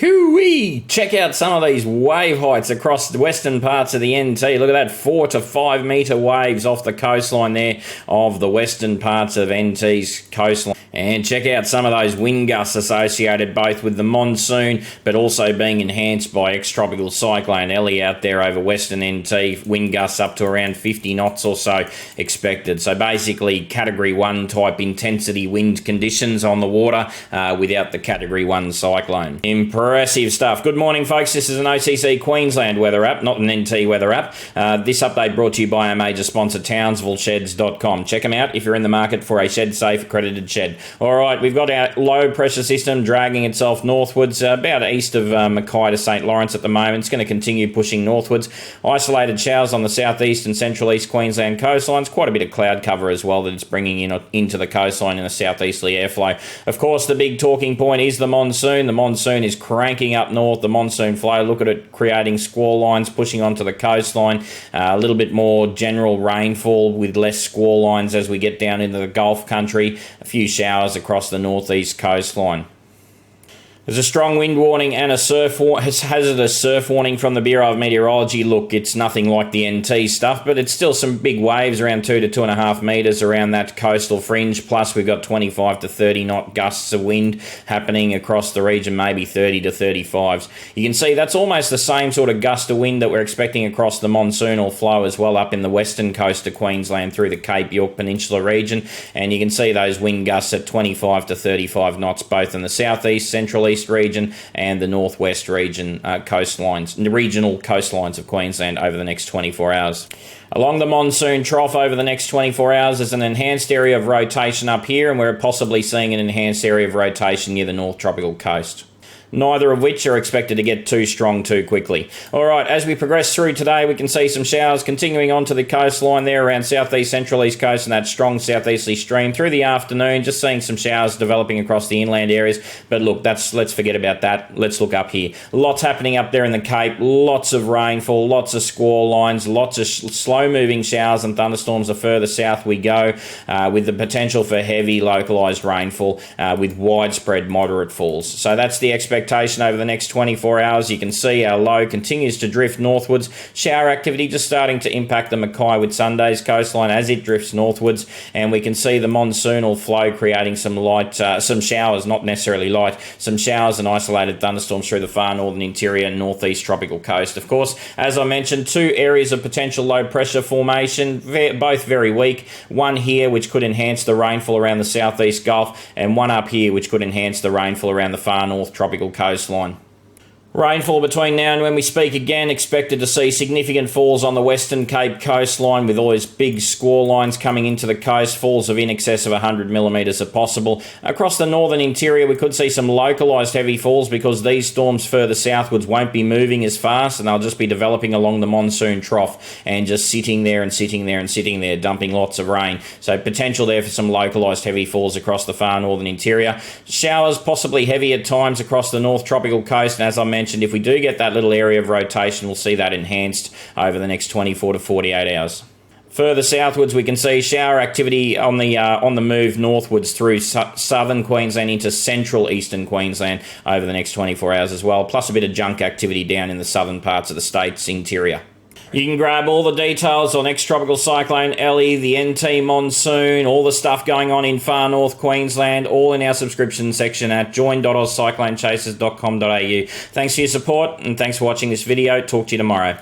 Hoo-wee! Check out some of these wave heights across the western parts of the NT. Look at that, 4 to 5 metre waves off the coastline there of the western parts of NT's coastline. And check out some of those wind gusts associated both with the monsoon but also being enhanced by ex-tropical cyclone Ellie out there over western NT. Wind gusts up to around 50 knots or so expected. So basically Category 1 type intensity wind conditions on the water without the Category 1 cyclone. Impressive stuff. Good morning, folks. This is an OCC Queensland weather app, not an NT weather app. This update brought to you by our major sponsor, TownsvilleSheds.com. Check them out if you're in the market for a shed-safe accredited shed. All right, we've got our low-pressure system dragging itself northwards, about east of Mackay to St Lawrence at the moment. It's going to continue pushing northwards. Isolated showers on the southeast and central east Queensland coastlines. Quite a bit of cloud cover as well that it's bringing into the coastline in a southeasterly airflow. Of course, the big talking point is the monsoon. The monsoon is cranking up north. The monsoon flow, look at it creating squall lines, pushing onto the coastline. A little bit more general rainfall with less squall lines as we get down into the Gulf country. A few showers across the northeast coastline. There's a strong wind warning and a hazardous surf warning from the Bureau of Meteorology. Look, it's nothing like the NT stuff, but it's still some big waves around 2 to 2.5 metres around that coastal fringe. Plus, we've got 25 to 30 knot gusts of wind happening across the region, maybe 30 to 35s. You can see that's almost the same sort of gust of wind that we're expecting across the monsoonal flow as well up in the western coast of Queensland through the Cape York Peninsula region. And you can see those wind gusts at 25 to 35 knots, both in the southeast, central east region and the northwest region coastlines, the regional coastlines of Queensland over the next 24 hours. Along the monsoon trough over the next 24 hours is an enhanced area of rotation up here, and we're possibly seeing an enhanced area of rotation near the North Tropical Coast. Neither of which are expected to get too strong too quickly. All right, as we progress through today, we can see some showers continuing onto the coastline there around southeast, central east coast and that strong southeasterly stream through the afternoon. Just seeing some showers developing across the inland areas. But look, let's forget about that. Let's look up here. Lots happening up there in the Cape. Lots of rainfall, lots of squall lines, lots of slow-moving showers and thunderstorms the further south we go, with the potential for heavy localised rainfall with widespread moderate falls. So that's the expectation over the next 24 hours. You can see our low continues to drift northwards. Shower activity just starting to impact the Mackay with Sunday's coastline as it drifts northwards, and we can see the monsoonal flow creating some some showers, not necessarily light, some showers and isolated thunderstorms through the far northern interior and northeast tropical coast. Of course, as I mentioned, two areas of potential low pressure formation, both very weak. One here which could enhance the rainfall around the southeast Gulf, and one up here which could enhance the rainfall around the far north tropical coastline. Rainfall between now and when we speak again, expected to see significant falls on the Western Cape coastline with all these big squall lines coming into the coast, falls of in excess of 100 millimetres if possible. Across the northern interior, we could see some localised heavy falls because these storms further southwards won't be moving as fast and they'll just be developing along the monsoon trough and just sitting there, dumping lots of rain. So potential there for some localised heavy falls across the far northern interior. Showers possibly heavy at times across the north tropical coast, and as I mentioned, if we do get that little area of rotation, we'll see that enhanced over the next 24 to 48 hours. Further southwards, we can see shower activity on the move northwards through southern Queensland into central eastern Queensland over the next 24 hours as well, plus a bit of junk activity down in the southern parts of the state's interior. You can grab all the details on ex-tropical cyclone Ellie, the NT monsoon, all the stuff going on in far north Queensland, all in our subscription section at join.ozcyclonechasers.com.au. Thanks for your support and thanks for watching this video. Talk to you tomorrow.